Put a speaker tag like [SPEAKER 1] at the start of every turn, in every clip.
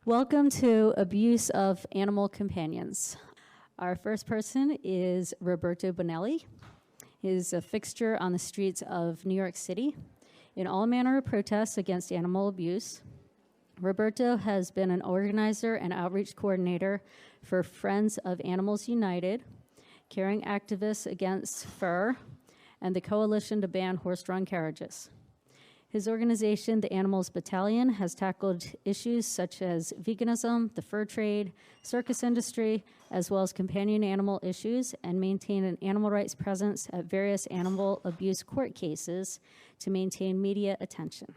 [SPEAKER 1] Welcome to Abuse of Animal Companions. Our first person is Roberto Bonelli. He is a fixture on the streets of New York City in all manner of protests against animal abuse. Roberto has been an organizer and outreach coordinator for Friends of Animals United, caring activists against fur, and the Coalition to Ban Horse-Drawn Carriages. His organization, the Animals Battalion, has tackled issues such as veganism, the fur trade, circus industry, as well as companion animal issues, and maintain an animal rights presence at various animal abuse court cases to maintain media attention.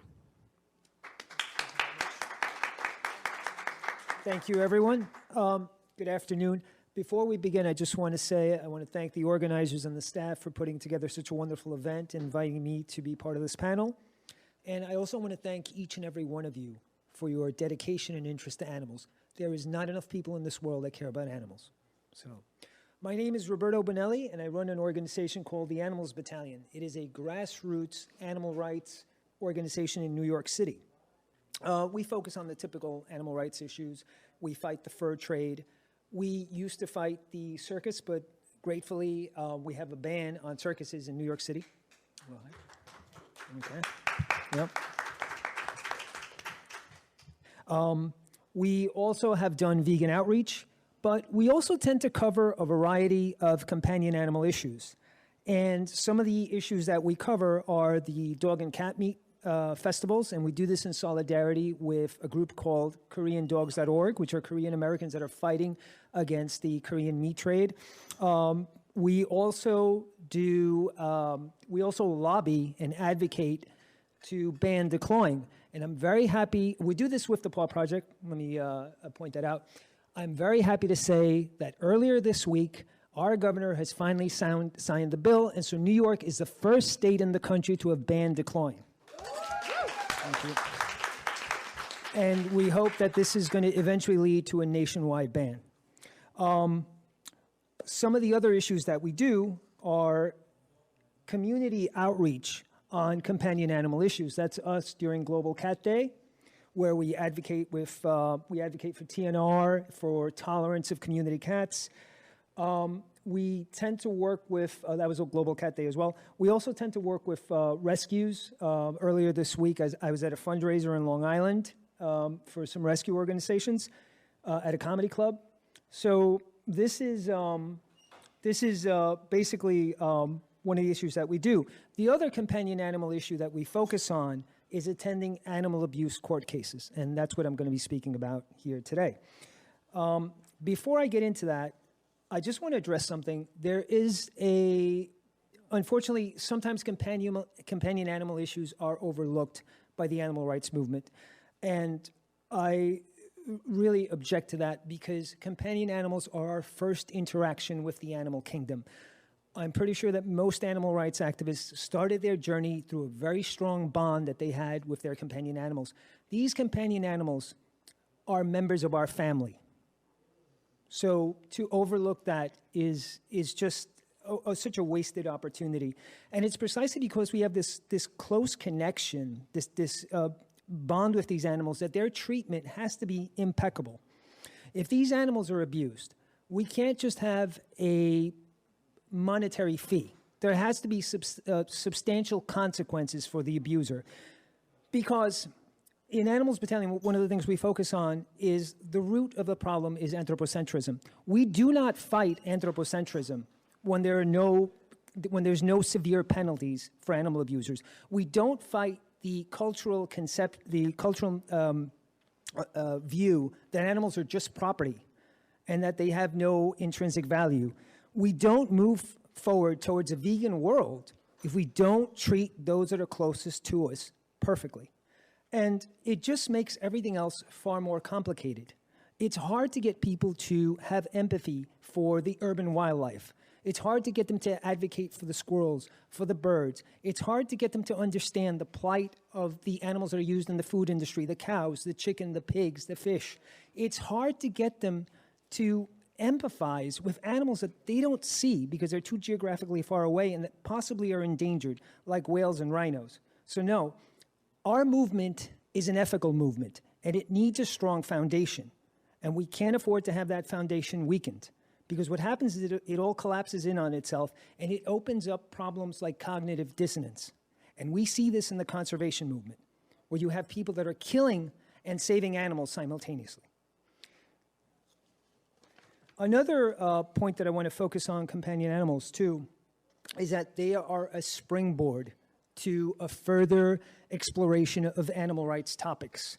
[SPEAKER 2] Thank you, everyone. Good afternoon. Before we begin, I just want to say I want to thank the organizers and the staff for putting together such a wonderful event and inviting me to be part of this panel. And I also want to thank each and every one of you for your dedication and interest to animals. There is not enough people in this world that care about animals. So, my name is Roberto Bonelli, and I run an organization called the Animals Battalion. It is a grassroots animal rights organization in New York City. We focus on the typical animal rights issues. We fight the fur trade. We used to fight the circus, but gratefully, we have a ban on circuses in New York City. Okay. Yep. We also have done vegan outreach, but we also tend to cover a variety of companion animal issues. And some of the issues that we cover are the dog and cat meat festivals, and we do this in solidarity with a group called KoreanDogs.org, which are Korean Americans that are fighting against the Korean meat trade. We also lobby and advocate to ban declawing. And I'm very happy, we do this with the Paw Project, let me point that out. I'm very happy to say that earlier this week, our governor has finally signed the bill, and so New York is the first state in the country to have banned declawing. Thank you. And we hope that this is going to eventually lead to a nationwide ban. Some of the other issues that we do are community outreach on companion animal issues. That's us during Global Cat Day, where we advocate for TNR, for tolerance of community cats. We tend to work with, that was a Global Cat Day as well. We also tend to work with rescues. Earlier this week, I was at a fundraiser in Long Island for some rescue organizations at a comedy club. So this is basically one of the issues that we do. The other companion animal issue that we focus on is attending animal abuse court cases, and that's what I'm going to be speaking about here today. Before I get into that, I just want to address something. There is unfortunately, sometimes companion animal issues are overlooked by the animal rights movement, and I really object to that because companion animals are our first interaction with the animal kingdom. I'm pretty sure that most animal rights activists started their journey through a very strong bond that they had with their companion animals. These companion animals are members of our family. So to overlook that is just such a wasted opportunity. And it's precisely because we have this close connection, this bond with these animals, that their treatment has to be impeccable. If these animals are abused, we can't just have a monetary fee. There has to be substantial consequences for the abuser. Because in Animals Battalion, one of the things we focus on is the root of the problem is anthropocentrism. We do not fight anthropocentrism when there's no severe penalties for animal abusers. We don't fight the cultural view that animals are just property and that they have no intrinsic value. We don't move forward towards a vegan world if we don't treat those that are closest to us perfectly. And it just makes everything else far more complicated. It's hard to get people to have empathy for the urban wildlife. It's hard to get them to advocate for the squirrels, for the birds. It's hard to get them to understand the plight of the animals that are used in the food industry, the cows, the chicken, the pigs, the fish. It's hard to get them to empathize with animals that they don't see because they're too geographically far away and that possibly are endangered, like whales and rhinos. So no, our movement is an ethical movement. and it needs a strong foundation. And we can't afford to have that foundation weakened, because what happens is it all collapses in on itself, and it opens up problems like cognitive dissonance. And we see this in the conservation movement, where you have people that are killing and saving animals simultaneously. Another point that I want to focus on companion animals, too, is that they are a springboard to a further exploration of animal rights topics.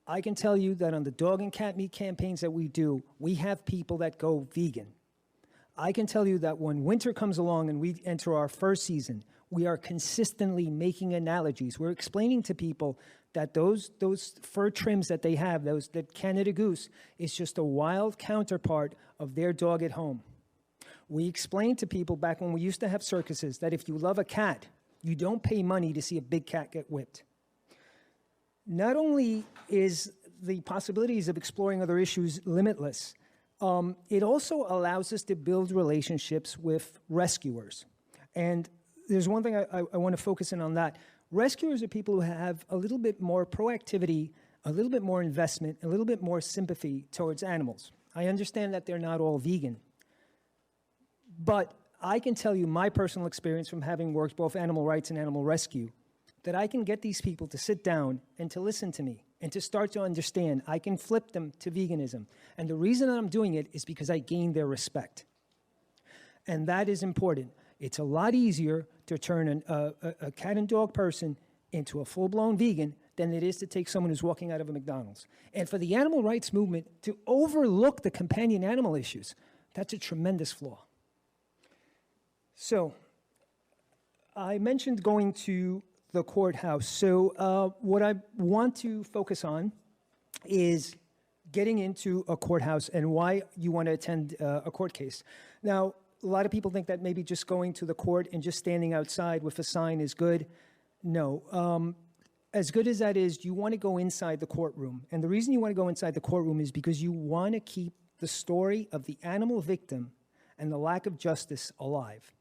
[SPEAKER 2] I can tell you that on the dog and cat meat campaigns that we do, we have people that go vegan. I can tell you that when winter comes along and we enter our first season, we are consistently making analogies. We're explaining to people that those fur trims that they have, that Canada Goose, is just a wild counterpart of their dog at home. We explained to people back when we used to have circuses that if you love a cat, you don't pay money to see a big cat get whipped. Not only is the possibilities of exploring other issues limitless, it also allows us to build relationships with rescuers. And there's one thing I want to focus in on that. Rescuers are people who have a little bit more proactivity, a little bit more investment, a little bit more sympathy towards animals. I understand that they're not all vegan, but I can tell you my personal experience from having worked both animal rights and animal rescue, that I can get these people to sit down and to listen to me and to start to understand. I can flip them to veganism. And the reason I'm doing it is because I gain their respect. And that is important. It's a lot easier to turn a cat and dog person into a full-blown vegan than it is to take someone who's walking out of a McDonald's. And for the animal rights movement to overlook the companion animal issues, that's a tremendous flaw. So I mentioned going to the courthouse. So what I want to focus on is getting into a courthouse and why you want to attend a court case. Now, a lot of people think that maybe just going to the court and just standing outside with a sign is good. No. As good as that is, you want to go inside the courtroom. And the reason you want to go inside the courtroom is because you want to keep the story of the animal victim and the lack of justice alive.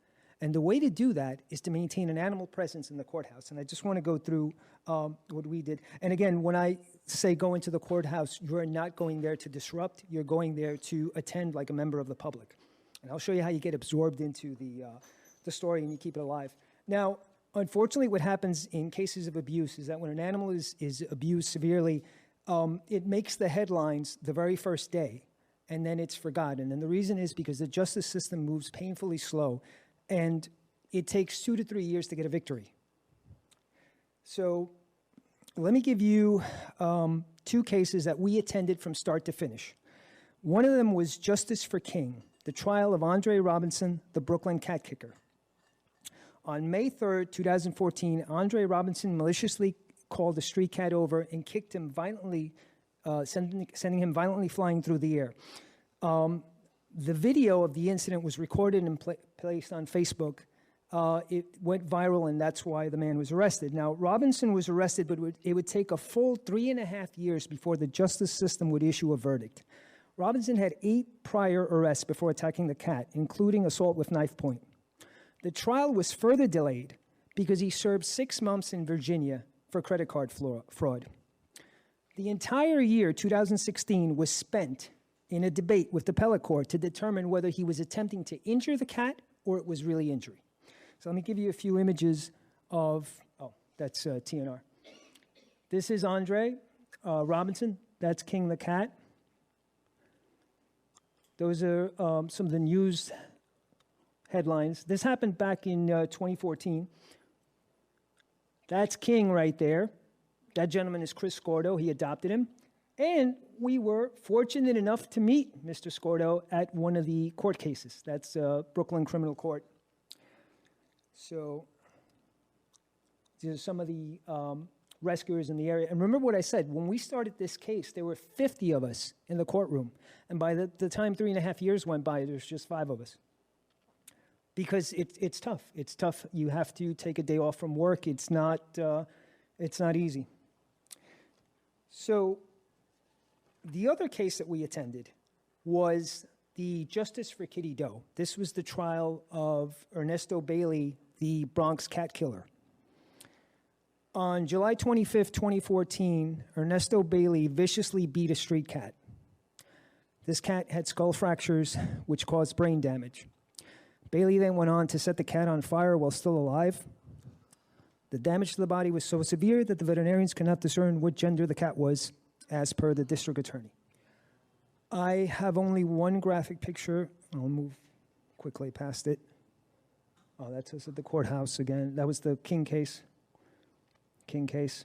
[SPEAKER 2] And the way to do that is to maintain an animal presence in the courthouse. And I just want to go through what we did. And again, when I say go into the courthouse, you're not going there to disrupt. You're going there to attend like a member of the public. And I'll show you how you get absorbed into the story and you keep it alive. Now, unfortunately, what happens in cases of abuse is that when an animal is abused severely, it makes the headlines the very first day, and then it's forgotten. And the reason is because the justice system moves painfully slow, and it takes 2 to 3 years to get a victory. So let me give you 2 cases that we attended from start to finish. One of them was Justice for King, the trial of Andre Robinson, the Brooklyn cat kicker. On May 3rd, 2014, Andre Robinson maliciously called a street cat over and kicked him violently, sending him violently flying through the air. The video of the incident was recorded and placed on Facebook. It went viral, and that's why the man was arrested. Now, Robinson was arrested, but it would take a full 3.5 years before the justice system would issue a verdict. Robinson had 8 prior arrests before attacking the cat, including assault with knife point. The trial was further delayed because he served 6 months in Virginia for credit card fraud. The entire year, 2016, was spent in a debate with the appellate court to determine whether he was attempting to injure the cat or it was really injury. So let me give you a few images of, that's TNR. This is Andre Robinson. That's King the cat. Those are some of the news headlines. This happened back in 2014. That's King right there. That gentleman is Chris Scordo. He adopted him. And we were fortunate enough to meet Mr. Scordo at one of the court cases. That's Brooklyn Criminal Court. So these are some of the rescuers in the area. And remember what I said, when we started this case, there were 50 of us in the courtroom. And by the time 3.5 years went by, there's just 5 of us. Because it's tough. It's tough. You have to take a day off from work. It's not easy. So the other case that we attended was the Justice for Kitty Doe. This was the trial of Ernesto Bailey, the Bronx cat killer. On July 25th, 2014, Ernesto Bailey viciously beat a street cat. This cat had skull fractures, which caused brain damage. Bailey then went on to set the cat on fire while still alive. The damage to the body was so severe that the veterinarians could not discern what gender the cat was, as per the district attorney. I have only one graphic picture. I'll move quickly past it. Oh, that's us at the courthouse again. That was the King case. King case.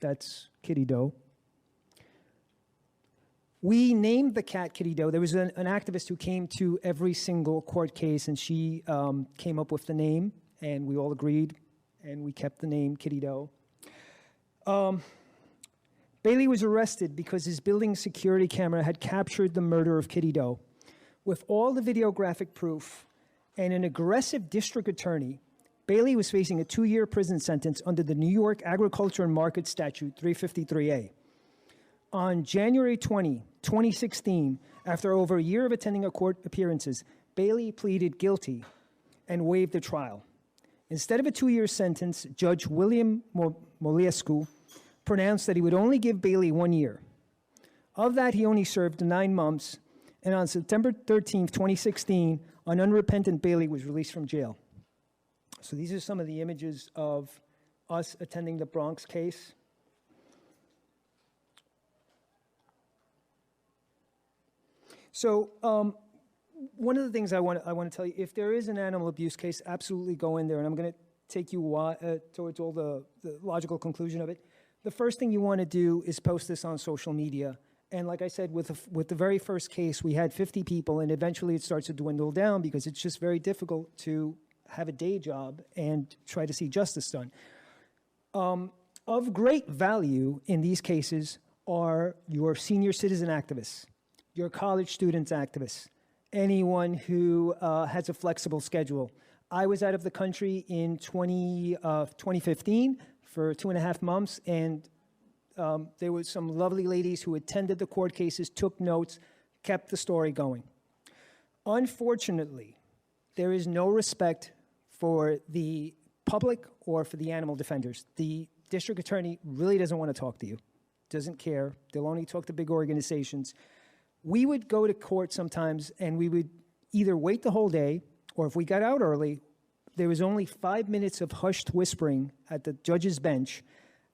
[SPEAKER 2] That's Kitty Doe. We named the cat Kitty Doe. There was an activist who came to every single court case, and she came up with the name, and we all agreed, and we kept the name Kitty Doe. Bailey was arrested because his building security camera had captured the murder of Kitty Doe. With all the videographic proof and an aggressive district attorney, Bailey was facing a 2-year prison sentence under the New York Agriculture and Market Statute 353A. On January 20, 2016, after over a year of attending court appearances, Bailey pleaded guilty and waived the trial. Instead of a 2-year sentence, Judge William Molescu pronounced that he would only give Bailey 1 year. Of that, he only served 9 months, and on September 13, 2016, an unrepentant Bailey was released from jail. So these are some of the images of us attending the Bronx case. So one of the things I want to tell you, if there is an animal abuse case, absolutely go in there, and I'm going to take you towards all the logical conclusion of it. The first thing you want to do is post this on social media. And like I said, with the very first case, we had 50 people, and eventually it starts to dwindle down because it's just very difficult to have a day job and try to see justice done. Of great value in these cases are your senior citizen activists, your college students activists, anyone who has a flexible schedule. I was out of the country in 2015 for 2.5 months, and there were some lovely ladies who attended the court cases, took notes, kept the story going. Unfortunately, there is no respect for the public or for the animal defenders. The district attorney really doesn't want to talk to you, doesn't care. They'll only talk to big organizations. We would go to court sometimes, and we would either wait the whole day, or if we got out early, there was only 5 minutes of hushed whispering at the judge's bench,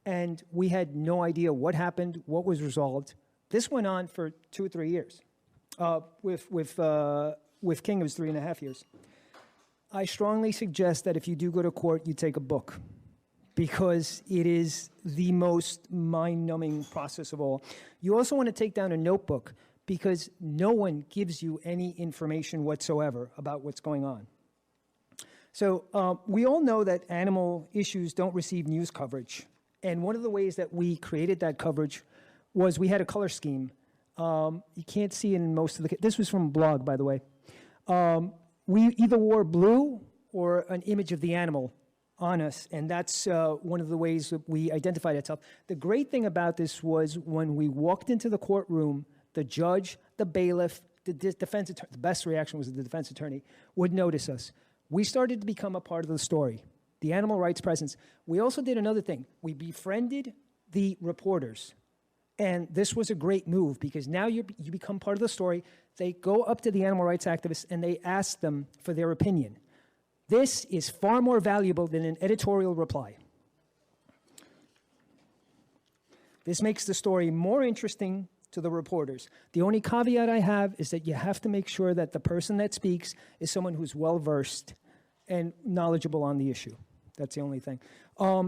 [SPEAKER 2] and we had no idea what happened, what was resolved. This went on for 2 or 3 years. With King, it was 3.5 years. I strongly suggest that if you do go to court, you take a book, because it is the most mind-numbing process of all. You also want to take down a notebook, because no one gives you any information whatsoever about what's going on. So we all know that animal issues don't receive news coverage. And one of the ways that we created that coverage was we had a color scheme. You can't see it in most of the, this was from a blog, by the way. We either wore blue or an image of the animal on us, and that's one of the ways that we identified itself. The great thing about this was when we walked into the courtroom, the judge, the bailiff, the defense attorney, the best reaction was the defense attorney, would notice us. We started to become a part of the story, the animal rights presence. We also did another thing. We befriended the reporters. And this was a great move, because now you become part of the story. They go up to the animal rights activists and they ask them for their opinion. This is far more valuable than an editorial reply. This makes the story more interesting to the reporters. The only caveat I have is that you have to make sure that the person that speaks is someone who's well-versed and knowledgeable on the issue. That's the only thing.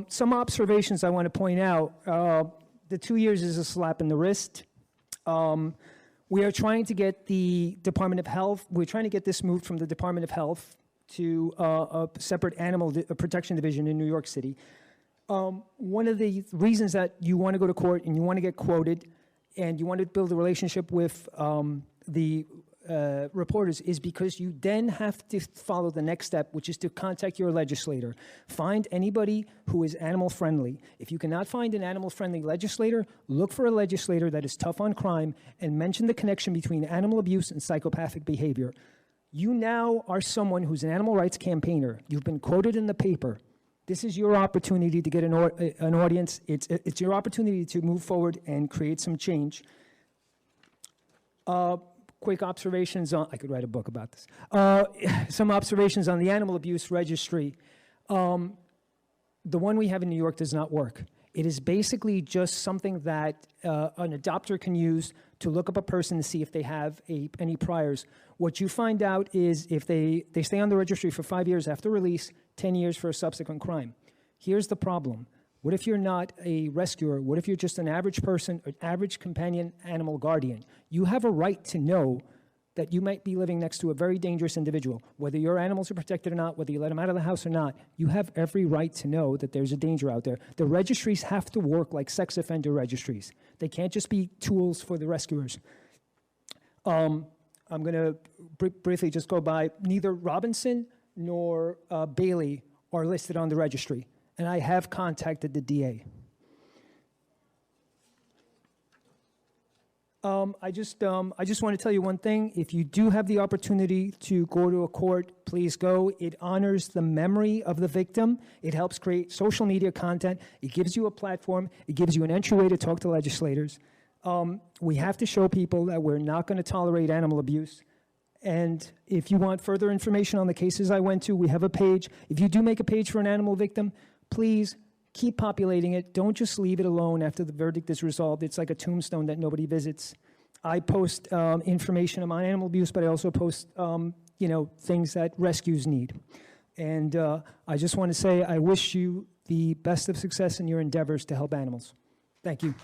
[SPEAKER 2] Some observations I want to point out. The 2 years is a slap in the wrist. We are trying to get the Department of Health, we're trying to get this moved from the Department of Health to a separate animal protection division in New York City. One of the reasons that you want to go to court and you want to get quoted and you want to build a relationship with the reporters is because you then have to follow the next step, which is to contact your legislator. Find anybody who is animal friendly. If you cannot find an animal friendly legislator, look for a legislator that is tough on crime and mention the connection between animal abuse and psychopathic behavior. You now are someone who's an animal rights campaigner. You've been quoted in the paper. This is your opportunity to get an audience. It's your opportunity to move forward and create some change. Quick observations on, I could write a book about this. Some observations on the animal abuse registry. The one we have in New York does not work. It is basically just something that an adopter can use to look up a person to see if they have any priors. What you find out is if they stay on the registry for 5 years after release, 10 years for a subsequent crime. Here's the problem. What if you're not a rescuer? What if you're just an average person, an average companion animal guardian? You have a right to know that you might be living next to a very dangerous individual. Whether your animals are protected or not, whether you let them out of the house or not, you have every right to know that there's a danger out there. The registries have to work like sex offender registries. They can't just be tools for the rescuers. I'm going to briefly just go by. Neither Robinson nor Bailey are listed on the registry, and I have contacted the DA. I just want to tell you one thing. If you do have the opportunity to go to a court, please go. It honors the memory of the victim. It helps create social media content. It gives you a platform. It gives you an entryway to talk to legislators. We have to show people that we're not going to tolerate animal abuse. And if you want further information on the cases I went to, we have a page. If you do make a page for an animal victim, please keep populating it. Don't just leave it alone after the verdict is resolved. It's like a tombstone that nobody visits. I post information on animal abuse, but I also post, things that rescues need. And I just want to say I wish you the best of success in your endeavors to help animals. Thank you.